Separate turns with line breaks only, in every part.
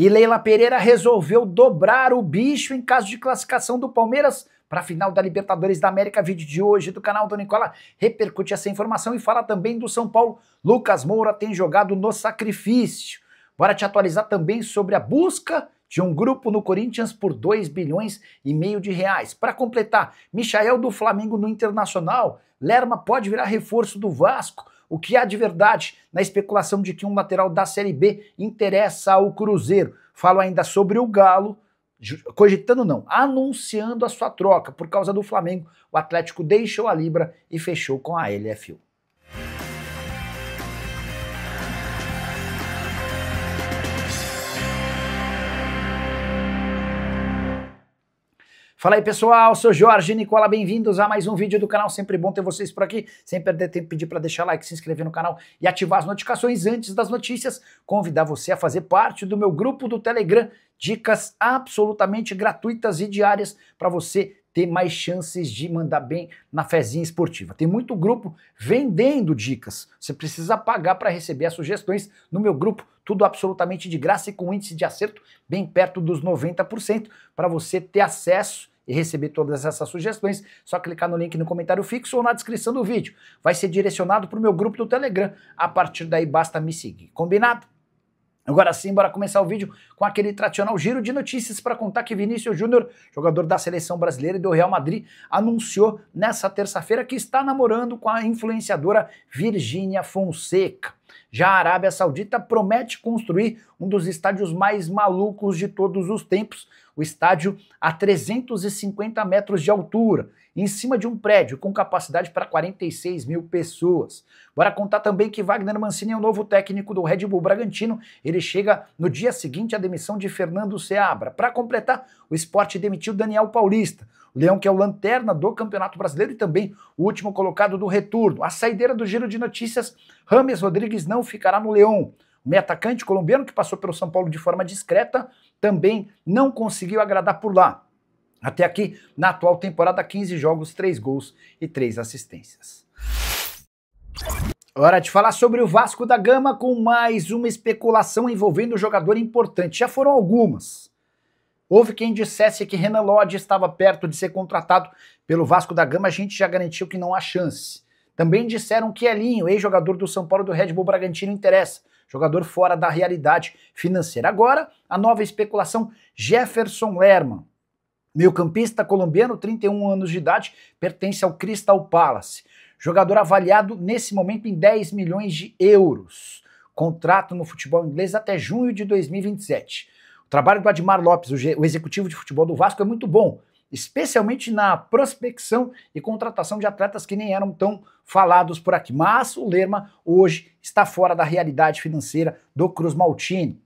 E Leila Pereira resolveu dobrar o bicho em caso de classificação do Palmeiras para a final da Libertadores da América. Vídeo de hoje do canal do Nicola repercute essa informação e fala também do São Paulo. Lucas Moura tem jogado no sacrifício. Bora te atualizar também sobre a busca de um grupo no Corinthians por 2,5 bilhões de reais. Para completar, Michael do Flamengo no Internacional, Lerma pode virar reforço do Vasco. O que há de verdade na especulação de que um lateral da Série B interessa ao Cruzeiro? Falo ainda sobre o Galo, anunciando a sua troca. Por causa do Flamengo, o Atlético deixou a Libra e fechou com a LFU. Fala aí pessoal, sou Jorge Nicola, bem-vindos a mais um vídeo do canal, sempre bom ter vocês por aqui, sem perder tempo, pedir para deixar like, se inscrever no canal e ativar as notificações antes das notícias, convidar você a fazer parte do meu grupo do Telegram, dicas absolutamente gratuitas e diárias para você ter mais chances de mandar bem na fezinha esportiva. Tem muito grupo vendendo dicas, você precisa pagar para receber as sugestões no meu grupo, tudo absolutamente de graça e com índice de acerto bem perto dos 90%, para você ter acesso e receber todas essas sugestões, só clicar no link no comentário fixo ou na descrição do vídeo. Vai ser direcionado para o meu grupo do Telegram, a partir daí basta me seguir. Combinado? Agora sim, bora começar o vídeo com aquele tradicional giro de notícias para contar que Vinícius Júnior, jogador da seleção brasileira e do Real Madrid, anunciou nessa terça-feira que está namorando com a influenciadora Virgínia Fonseca. Já a Arábia Saudita promete construir um dos estádios mais malucos de todos os tempos, o estádio a 350 metros de altura, em cima de um prédio com capacidade para 46 mil pessoas. Bora contar também que Wagner Mancini é o novo técnico do Red Bull Bragantino, ele chega no dia seguinte à demissão de Fernando Seabra. Para completar, o Sport demitiu Daniel Paulista, o Leão que é o lanterna do Campeonato Brasileiro e também o último colocado do retorno. A saideira do giro de notícias, James Rodrigues não ficará no Leão. O meio-atacante colombiano, que passou pelo São Paulo de forma discreta, também não conseguiu agradar por lá. Até aqui, na atual temporada, 15 jogos, 3 gols e 3 assistências. Hora de falar sobre o Vasco da Gama com mais uma especulação envolvendo um jogador importante. Já foram algumas. Houve quem dissesse que Renan Lodge estava perto de ser contratado pelo Vasco da Gama, a gente já garantiu que não há chance. Também disseram que Elinho, ex-jogador do São Paulo do Red Bull Bragantino, interessa. Jogador fora da realidade financeira. Agora, a nova especulação, Jefferson Lerma. Meio-campista colombiano, 31 anos de idade, pertence ao Crystal Palace. Jogador avaliado nesse momento em 10 milhões de euros. Contrato no futebol inglês até junho de 2027. O trabalho do Admar Lopes, o executivo de futebol do Vasco, é muito bom, especialmente na prospecção e contratação de atletas que nem eram tão falados por aqui. Mas o Lerma hoje está fora da realidade financeira do Cruz Maltino.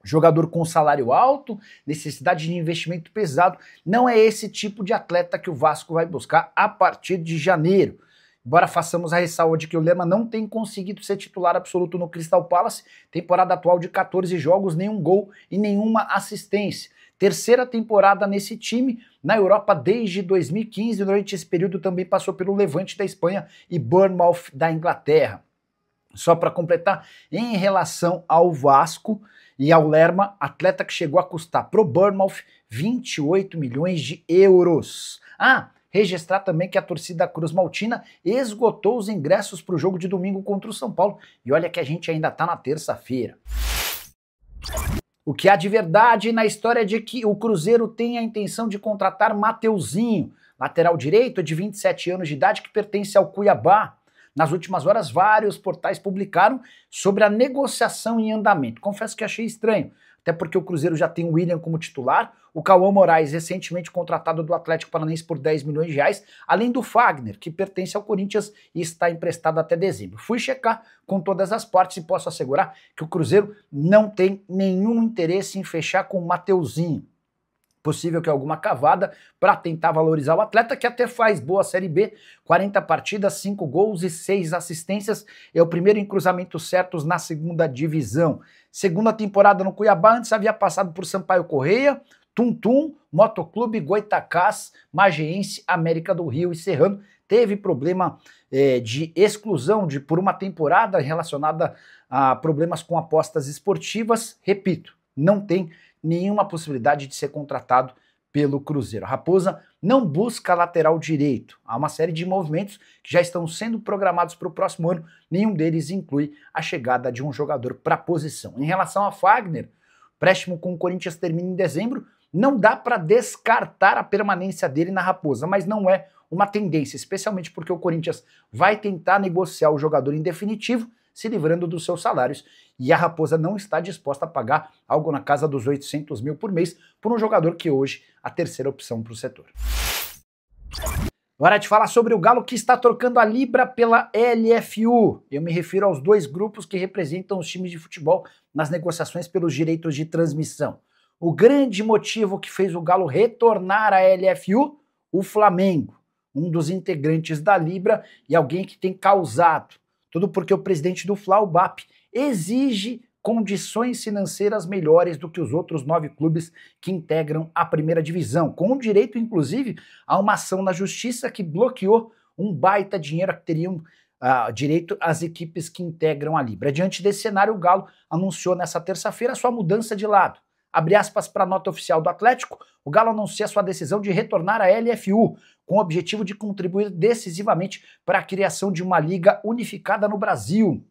Jogador com salário alto, necessidade de investimento pesado, não é esse tipo de atleta que o Vasco vai buscar a partir de janeiro. Embora façamos a ressalva de que o Lerma não tem conseguido ser titular absoluto no Crystal Palace, temporada atual de 14 jogos, nenhum gol e nenhuma assistência. Terceira temporada nesse time, na Europa desde 2015, durante esse período também passou pelo Levante da Espanha e Bournemouth da Inglaterra. Só para completar, em relação ao Vasco e ao Lerma, atleta que chegou a custar pro Bournemouth 28 milhões de euros. Registrar também que a torcida Cruz Maltina esgotou os ingressos para o jogo de domingo contra o São Paulo. E olha que a gente ainda está na terça-feira. O que há de verdade na história é de que o Cruzeiro tem a intenção de contratar Mateuzinho, lateral direito de 27 anos de idade que pertence ao Cuiabá. Nas últimas horas, vários portais publicaram sobre a negociação em andamento. Confesso que achei estranho, até porque o Cruzeiro já tem o William como titular, o Cauã Moraes, recentemente contratado do Atlético Paranaense por 10 milhões de reais, além do Fagner, que pertence ao Corinthians e está emprestado até dezembro. Fui checar com todas as partes e posso assegurar que o Cruzeiro não tem nenhum interesse em fechar com o Mateuzinho. Possível que alguma cavada para tentar valorizar o atleta, que até faz boa Série B, 40 partidas, 5 gols e 6 assistências, é o primeiro em cruzamentos certos na segunda divisão. Segunda temporada no Cuiabá, antes havia passado por Sampaio Correia, Tum-Tum, Motoclube, Goitacás, Magiense, América do Rio e Serrano. Teve problema de exclusão por uma temporada relacionada a problemas com apostas esportivas. Repito, não tem nenhuma possibilidade de ser contratado pelo Cruzeiro. A Raposa não busca lateral direito. Há uma série de movimentos que já estão sendo programados para o próximo ano. Nenhum deles inclui a chegada de um jogador para a posição. Em relação a Fagner, o empréstimo com o Corinthians termina em dezembro. Não dá para descartar a permanência dele na Raposa, mas não é uma tendência, especialmente porque o Corinthians vai tentar negociar o jogador em definitivo, se livrando dos seus salários, e a Raposa não está disposta a pagar algo na casa dos 800 mil por mês por um jogador que hoje é a terceira opção para o setor. Hora de falar sobre o Galo, que está trocando a Libra pela LFU. Eu me refiro aos dois grupos que representam os times de futebol nas negociações pelos direitos de transmissão. O grande motivo que fez o Galo retornar à LFU, o Flamengo, um dos integrantes da Libra e alguém que tem causado. Tudo porque o presidente do Fla, o BAP, exige condições financeiras melhores do que os outros 9 clubes que integram a primeira divisão, com direito, inclusive, a uma ação na justiça que bloqueou um baita dinheiro que teriam direito às equipes que integram a Libra. Diante desse cenário, o Galo anunciou nessa terça-feira sua mudança de lado. Abre aspas para a nota oficial do Atlético, o Galo anuncia sua decisão de retornar à LFU, com o objetivo de contribuir decisivamente para a criação de uma liga unificada no Brasil.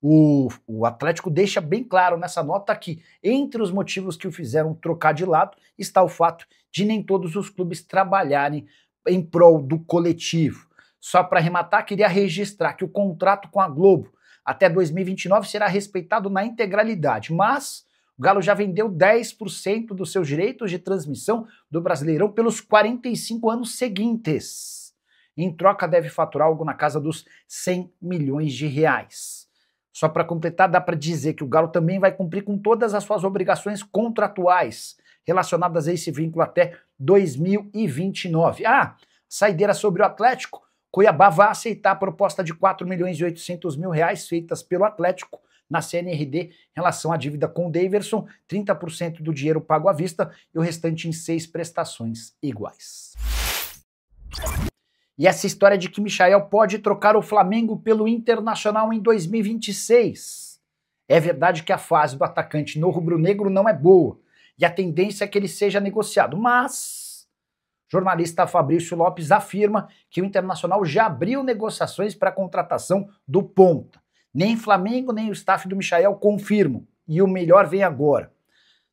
O Atlético deixa bem claro nessa nota que, entre os motivos que o fizeram trocar de lado, está o fato de nem todos os clubes trabalharem em prol do coletivo. Só para arrematar, queria registrar que o contrato com a Globo até 2029 será respeitado na integralidade, mas o Galo já vendeu 10% dos seus direitos de transmissão do Brasileirão pelos 45 anos seguintes. Em troca, deve faturar algo na casa dos 100 milhões de reais. Só para completar, dá para dizer que o Galo também vai cumprir com todas as suas obrigações contratuais relacionadas a esse vínculo até 2029. Saideira sobre o Atlético. Cuiabá vai aceitar a proposta de 4 milhões e 800 mil reais feitas pelo Atlético na CNRD em relação à dívida com o Daverson, 30% do dinheiro pago à vista e o restante em 6 prestações iguais. E essa história de que Michael pode trocar o Flamengo pelo Internacional em 2026. É verdade que a fase do atacante no rubro-negro não é boa e a tendência é que ele seja negociado, mas o jornalista Fabrício Lopes afirma que o Internacional já abriu negociações para a contratação do ponta. Nem Flamengo, nem o staff do Michael confirmam. E o melhor vem agora.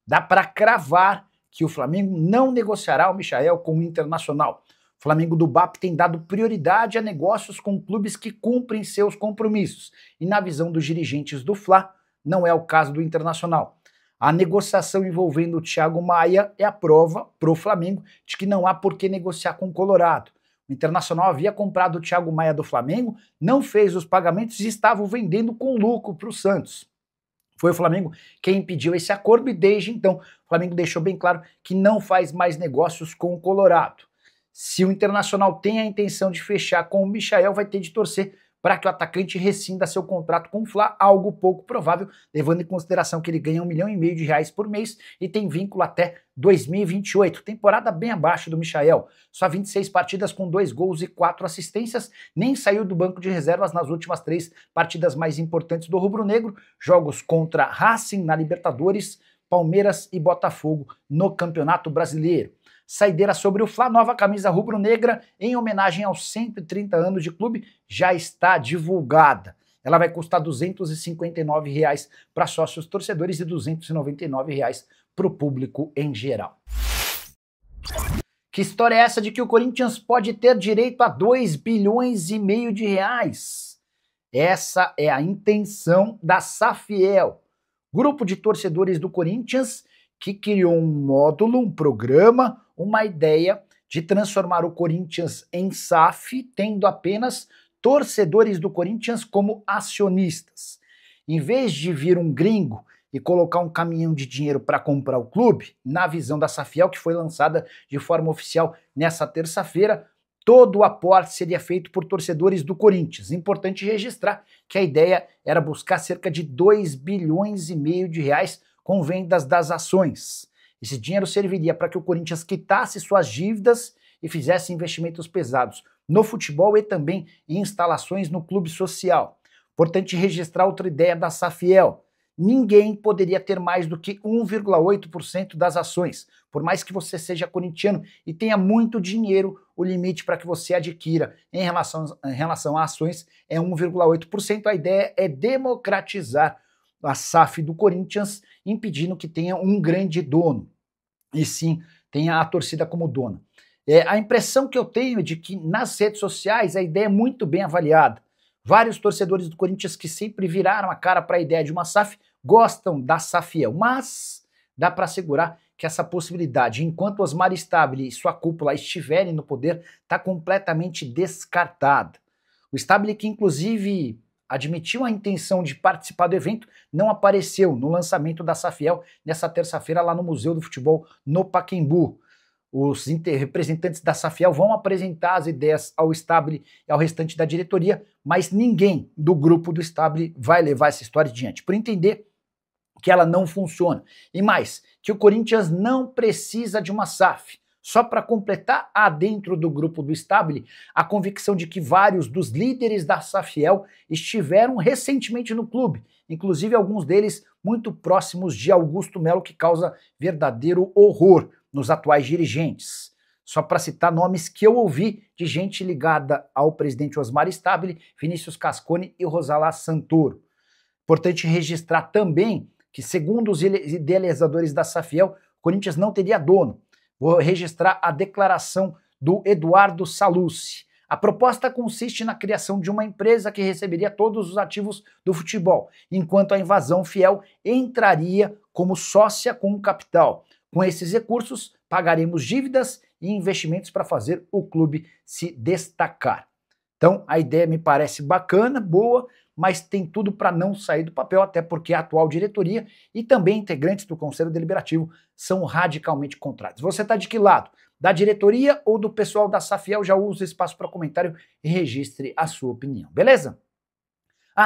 Dá para cravar que o Flamengo não negociará o Michael com o Internacional. O Flamengo do BAP tem dado prioridade a negócios com clubes que cumprem seus compromissos. E na visão dos dirigentes do Fla, não é o caso do Internacional. A negociação envolvendo o Thiago Maia é a prova pro Flamengo de que não há por que negociar com o Colorado. O Internacional havia comprado o Thiago Maia do Flamengo, não fez os pagamentos e estava vendendo com lucro para o Santos. Foi o Flamengo quem impediu esse acordo e desde então o Flamengo deixou bem claro que não faz mais negócios com o Colorado. Se o Internacional tem a intenção de fechar com o Michael, vai ter de torcer para que o atacante rescinda seu contrato com o Fla, algo pouco provável, levando em consideração que ele ganha 1,5 milhão de reais por mês e tem vínculo até 2028. Temporada bem abaixo do Michael. Só 26 partidas com 2 gols e 4 assistências, nem saiu do banco de reservas nas últimas 3 partidas mais importantes do rubro-negro, jogos contra Racing na Libertadores, Palmeiras e Botafogo no Campeonato Brasileiro. Saideira sobre o Fla, nova camisa rubro-negra em homenagem aos 130 anos de clube, já está divulgada. Ela vai custar R$ 259 para sócios torcedores e R$ 299 para o público em geral. Que história é essa de que o Corinthians pode ter direito a 2 bilhões e meio de reais? Essa é a intenção da Safiel, grupo de torcedores do Corinthians que criou um módulo, um programa, uma ideia de transformar o Corinthians em SAF, tendo apenas torcedores do Corinthians como acionistas. Em vez de vir um gringo e colocar um caminhão de dinheiro para comprar o clube, na visão da Safiel, que foi lançada de forma oficial nessa terça-feira, todo o aporte seria feito por torcedores do Corinthians. Importante registrar que a ideia era buscar cerca de 2 bilhões e meio de reais com vendas das ações. Esse dinheiro serviria para que o Corinthians quitasse suas dívidas e fizesse investimentos pesados no futebol e também em instalações no clube social. Importante registrar outra ideia da Safiel. ninguém poderia ter mais do que 1,8% das ações. Por mais que você seja corintiano e tenha muito dinheiro, o limite para que você adquira em relação a ações é 1,8%. A ideia é democratizar a SAF do Corinthians, impedindo que tenha um grande dono, e sim tenha a torcida como dona. A impressão que eu tenho é de que nas redes sociais a ideia é muito bem avaliada. Vários torcedores do Corinthians que sempre viraram a cara para a ideia de uma SAF gostam da Safiel, mas dá para assegurar que essa possibilidade, enquanto Osmar Stabile e sua cúpula estiverem no poder, está completamente descartada. O Stabile, que inclusive admitiu a intenção de participar do evento, não apareceu no lançamento da Safiel nessa terça-feira lá no Museu do Futebol no Pacaembu. Os representantes da Safiel vão apresentar as ideias ao Stabile e ao restante da diretoria, mas ninguém do grupo do Stabile vai levar essa história adiante, por entender que ela não funciona. E mais, que o Corinthians não precisa de uma SAF. Só para completar, há dentro do grupo do Stabile a convicção de que vários dos líderes da Safiel estiveram recentemente no clube, inclusive alguns deles muito próximos de Augusto Melo, que causa verdadeiro horror nos atuais dirigentes. Só para citar nomes que eu ouvi de gente ligada ao presidente Osmar Stabile, Vinícius Cascone e Rosalá Santoro. Importante registrar também que, segundo os idealizadores da Safiel, o Corinthians não teria dono. Vou registrar a declaração do Eduardo Salucci. A proposta consiste na criação de uma empresa que receberia todos os ativos do futebol, enquanto a Invasão Fiel entraria como sócia com o capital. Com esses recursos, pagaremos dívidas e investimentos para fazer o clube se destacar. Então, a ideia me parece bacana, boa, mas tem tudo para não sair do papel, até porque a atual diretoria e também integrantes do Conselho Deliberativo são radicalmente contrários. Você está de que lado? Da diretoria ou do pessoal da Safiel? Já usa o espaço para comentário e registre a sua opinião, beleza?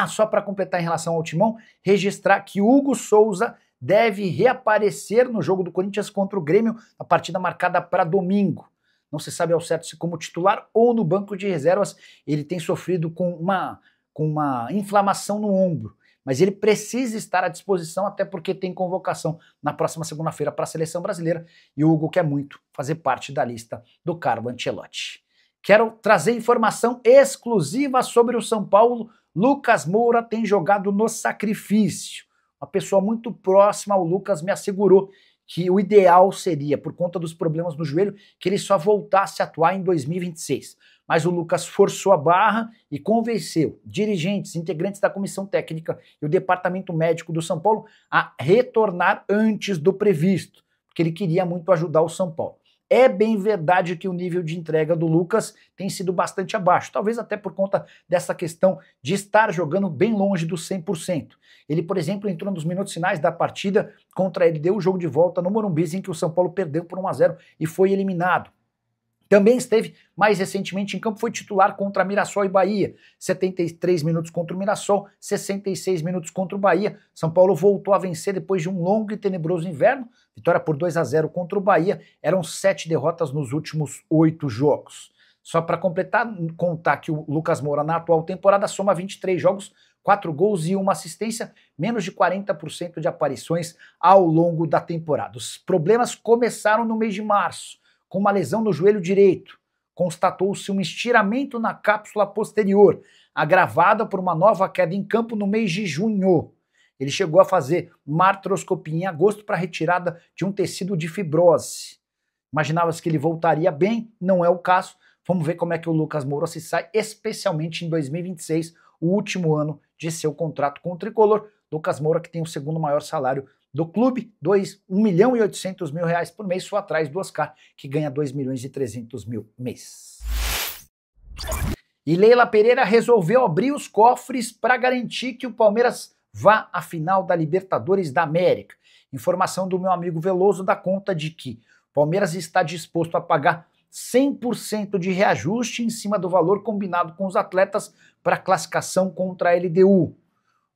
Só para completar em relação ao Timão, registrar que Hugo Souza deve reaparecer no jogo do Corinthians contra o Grêmio, a partida marcada para domingo. Não se sabe ao certo se como titular ou no banco de reservas. Ele tem sofrido com uma inflamação no ombro, mas ele precisa estar à disposição, até porque tem convocação na próxima segunda-feira para a seleção brasileira e o Hugo quer muito fazer parte da lista do Carlo Ancelotti. Quero trazer informação exclusiva sobre o São Paulo. Lucas Moura tem jogado no sacrifício. Uma pessoa muito próxima ao Lucas me assegurou que o ideal seria, por conta dos problemas no joelho, que ele só voltasse a atuar em 2026. Mas o Lucas forçou a barra e convenceu dirigentes, integrantes da comissão técnica e o departamento médico do São Paulo a retornar antes do previsto, porque ele queria muito ajudar o São Paulo. É bem verdade que o nível de entrega do Lucas tem sido bastante abaixo, talvez até por conta dessa questão de estar jogando bem longe do 100%. Ele, por exemplo, entrou nos minutos finais da partida contra ele, deu o jogo de volta no Morumbi, em que o São Paulo perdeu por 1-0 e foi eliminado. Também esteve mais recentemente em campo, foi titular contra Mirassol e Bahia. 73 minutos contra o Mirassol, 66 minutos contra o Bahia. São Paulo voltou a vencer depois de um longo e tenebroso inverno. Vitória por 2-0 contra o Bahia. Eram 7 derrotas nos últimos 8 jogos. Só para completar, contar que o Lucas Moura na atual temporada soma 23 jogos, 4 gols e 1 assistência, menos de 40% de aparições ao longo da temporada. Os problemas começaram no mês de março, com uma lesão no joelho direito. Constatou-se um estiramento na cápsula posterior, agravada por uma nova queda em campo no mês de junho. Ele chegou a fazer uma artroscopia em agosto para retirada de um tecido de fibrose. Imaginava-se que ele voltaria bem, não é o caso. Vamos ver como é que o Lucas Moura se sai, especialmente em 2026, o último ano de seu contrato com o tricolor. Lucas Moura, que tem o segundo maior salário do clube, R$1.800.000 por mês, só atrás do Oscar, que ganha R$2.300.000 mês. E Leila Pereira resolveu abrir os cofres para garantir que o Palmeiras vá à final da Libertadores da América. Informação do meu amigo Veloso dá conta de que o Palmeiras está disposto a pagar 100% de reajuste em cima do valor combinado com os atletas para classificação contra a LDU.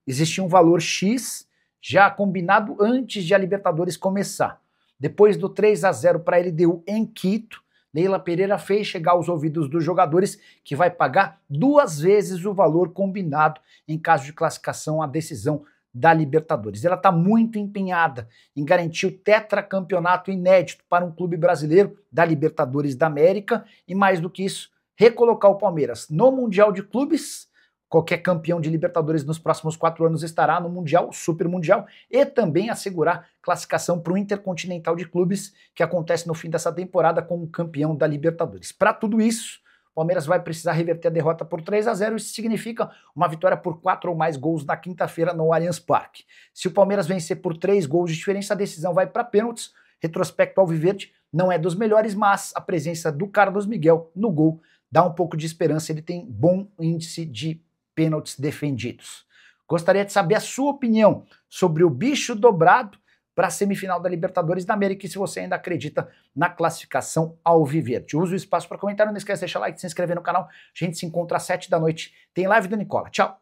Existia um valor X já combinado antes de a Libertadores começar. Depois do 3-0 para a LDU em Quito, Leila Pereira fez chegar aos ouvidos dos jogadores que vai pagar 2 vezes o valor combinado em caso de classificação à decisão da Libertadores. Ela está muito empenhada em garantir o tetracampeonato inédito para um clube brasileiro da Libertadores da América e, mais do que isso, recolocar o Palmeiras no Mundial de Clubes. Qualquer campeão de Libertadores nos próximos 4 anos estará no Mundial, Super Mundial, e também assegurar classificação para o Intercontinental de Clubes, que acontece no fim dessa temporada com o campeão da Libertadores. Para tudo isso, o Palmeiras vai precisar reverter a derrota por 3-0, isso significa uma vitória por 4 ou mais gols na quinta-feira no Allianz Parque. Se o Palmeiras vencer por 3 gols de diferença, a decisão vai para pênaltis. Retrospecto alviverde não é dos melhores, mas a presença do Carlos Miguel no gol dá um pouco de esperança, ele tem bom índice de pênaltis defendidos. Gostaria de saber a sua opinião sobre o bicho dobrado para a semifinal da Libertadores da América e se você ainda acredita na classificação alviverde. Use o espaço para comentário, não esquece de deixar like, se inscrever no canal. A gente se encontra às 7 da noite. Tem live do Nicola. Tchau!